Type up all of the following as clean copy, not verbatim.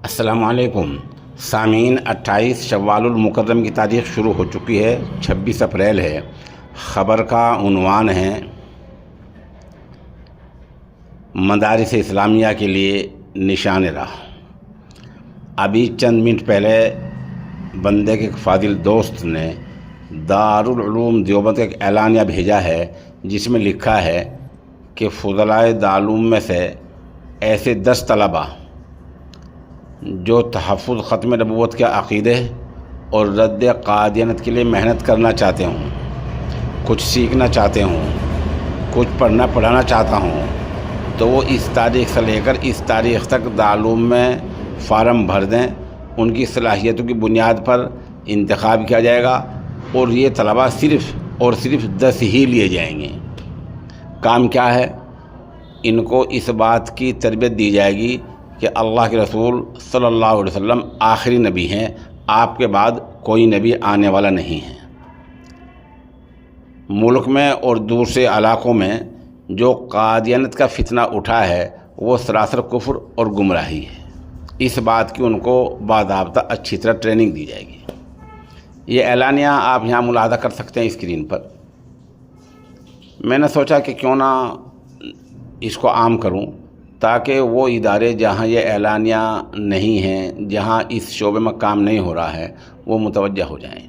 السلام علیکم سامعین، 28 شوال المکرم کی تاریخ شروع ہو چکی ہے، 26 اپریل ہے۔ خبر کا عنوان ہے مدارس اسلامیہ کے لیے نشان راہ۔ ابھی چند منٹ پہلے بندے کے ایک فاضل دوست نے دارالعلوم دیوبند کا ایک اعلانیہ بھیجا ہے، جس میں لکھا ہے کہ فضلائے دارالعلوم میں سے ایسے 10 طلبہ جو تحفظ ختم نبوت کے عقیدے اور رد قادیانیت کے لیے محنت کرنا چاہتے ہوں، کچھ سیکھنا چاہتے ہوں، کچھ پڑھانا چاہتا ہوں، تو وہ اس تاریخ سے لے کر اس تاریخ تک دارالعلوم میں فارم بھر دیں۔ ان کی صلاحیتوں کی بنیاد پر انتخاب کیا جائے گا اور یہ طلبہ صرف اور صرف 10 ہی لیے جائیں گے۔ کام کیا ہے؟ ان کو اس بات کی تربیت دی جائے گی کہ اللہ کے رسول صلی اللہ علیہ وسلم آخری نبی ہیں، آپ کے بعد کوئی نبی آنے والا نہیں ہے۔ ملک میں اور دوسرے علاقوں میں جو قادیانیت کا فتنہ اٹھا ہے وہ سراسر کفر اور گمراہی ہے۔ اس بات کی ان کو باضابطہ اچھی طرح ٹریننگ دی جائے گی۔ یہ اعلانیہ آپ یہاں ملاحظہ کر سکتے ہیں اسکرین پر۔ میں نے سوچا کہ کیوں نہ اس کو عام کروں، تاکہ وہ ادارے جہاں یہ اعلانیہ نہیں ہیں، جہاں اس شعبے میں کام نہیں ہو رہا ہے، وہ متوجہ ہو جائیں۔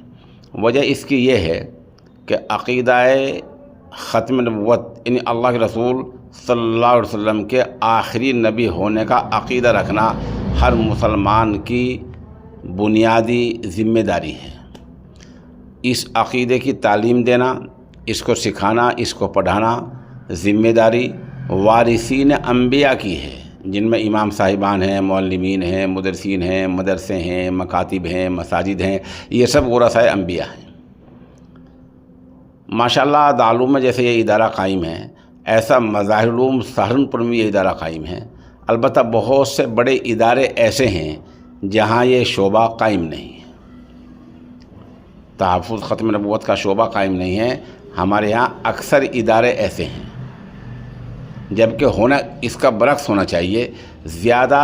وجہ اس کی یہ ہے کہ عقیدہ ختم نبوت، یعنی اللہ کے رسول صلی اللہ علیہ وسلم کے آخری نبی ہونے کا عقیدہ رکھنا ہر مسلمان کی بنیادی ذمہ داری ہے۔ اس عقیدے کی تعلیم دینا، اس کو سکھانا، اس کو پڑھانا ذمہ داری وارثین انبیاء کی ہے، جن میں امام صاحبان ہیں، معلمین ہیں، مدرسین ہیں، مدرسے ہیں، مکاتب ہیں، مساجد ہیں، یہ سب ورثۂ انبیاء ہیں۔ ماشاءاللہ دارالعلوم میں جیسے یہ ادارہ قائم ہے، ایسا مظاہر علوم سہارنپور میں یہ ادارہ قائم ہے۔ البتہ بہت سے بڑے ادارے ایسے ہیں جہاں یہ شعبہ قائم نہیں ہے، تحفظ ختم نبوت کا شعبہ قائم نہیں ہے۔ ہمارے یہاں اکثر ادارے ایسے ہیں، جبکہ ہونا اس کا برعکس ہونا چاہیے۔ زیادہ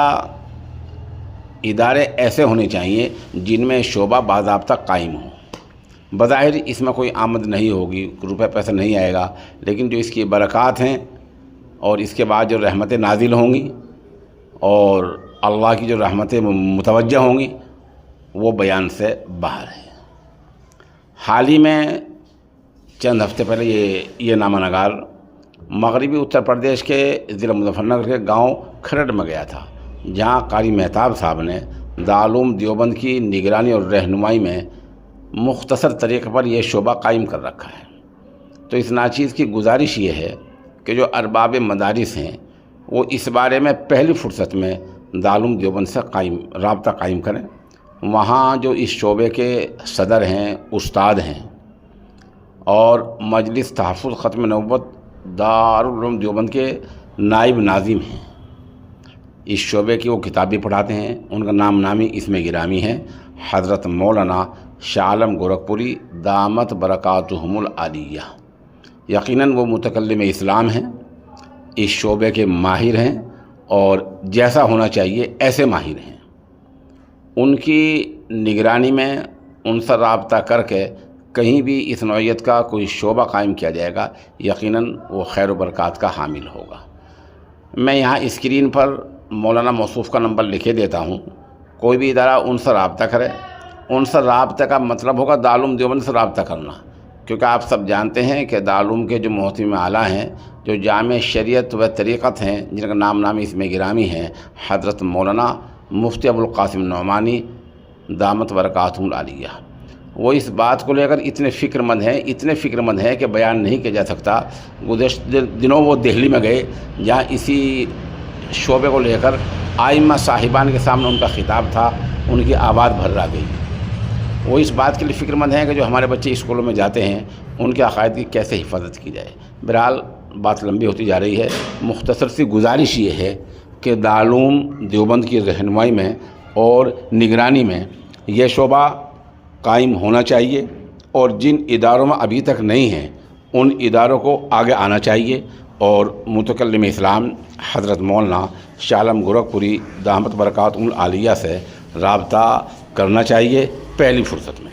ادارے ایسے ہونے چاہیے جن میں شعبہ باضابطہ قائم ہو۔ بظاہر اس میں کوئی آمد نہیں ہوگی، روپے پیسہ نہیں آئے گا، لیکن جو اس کی برکات ہیں اور اس کے بعد جو رحمتیں نازل ہوں گی اور اللہ کی جو رحمتیں متوجہ ہوں گی، وہ بیان سے باہر ہے۔ حال ہی میں چند ہفتے پہلے یہ نامہ نگار مغربی اتر پردیش کے ضلع مظفر نگر کے گاؤں کھرڑ میں گیا تھا، جہاں قاری مہتاب صاحب نے دارالعلوم دیوبند کی نگرانی اور رہنمائی میں مختصر طریقے پر یہ شعبہ قائم کر رکھا ہے۔ تو اس ناچیز کی گزارش یہ ہے کہ جو ارباب مدارس ہیں وہ اس بارے میں پہلی فرصت میں دارالعلوم دیوبند سے رابطہ قائم کریں۔ وہاں جو اس شعبے کے صدر ہیں، استاد ہیں اور مجلس تحفظ ختم نبوت دارالعلوم دیوبند کے نائب ناظم ہیں، اس شعبے کی وہ کتابیں پڑھاتے ہیں۔ ان کا نام نامی اس میں گرامی ہے، حضرت مولانا شاہ عالم گورکھپوری دامت برکاتہم العالیہ۔ یقیناً وہ متکلم اسلام ہیں، اس شعبے کے ماہر ہیں اور جیسا ہونا چاہیے ایسے ماہر ہیں۔ ان کی نگرانی میں ان سے رابطہ کر کے کہیں بھی اس نوعیت کا کوئی شعبہ قائم کیا جائے گا، یقیناً وہ خیر و برکات کا حامل ہوگا۔ میں یہاں اسکرین پر مولانا موصوف کا نمبر لکھے دیتا ہوں، کوئی بھی ادارہ ان سے رابطہ کرے۔ ان سے رابطہ کا مطلب ہوگا دارالعلوم دیوبند سے رابطہ کرنا، کیونکہ آپ سب جانتے ہیں کہ دارالعلوم کے جو محتمم اعلیٰ ہیں، جو جامع شریعت و طریقت ہیں، جن کا نام نامی اس میں گرامی ہے، حضرت مولانا مفتی ابوالقاسم نعمانی دامت برکاتہم العالیہ، وہ اس بات کو لے کر اتنے فکر مند ہیں کہ بیان نہیں کیا جا سکتا۔ گزشتہ دنوں وہ دہلی میں گئے، جہاں اسی شعبے کو لے کر ائمہ صاحبان کے سامنے ان کا خطاب تھا، ان کی آواز بھرا گئی۔ وہ اس بات کے لیے فکر مند ہیں کہ جو ہمارے بچے اسکولوں میں جاتے ہیں ان کے عقائد کی کیسے حفاظت کی جائے۔ بہرحال بات لمبی ہوتی جا رہی ہے، مختصر سی گزارش یہ ہے کہ دارالعلوم دیوبند کی رہنمائی میں اور نگرانی میں یہ شعبہ قائم ہونا چاہیے، اور جن اداروں میں ابھی تک نہیں ہیں ان اداروں کو آگے آنا چاہیے اور متکلم اسلام حضرت مولانا شاہ عالم گورکھپوری دامت برکاتہم العالیہ سے رابطہ کرنا چاہیے پہلی فرصت میں۔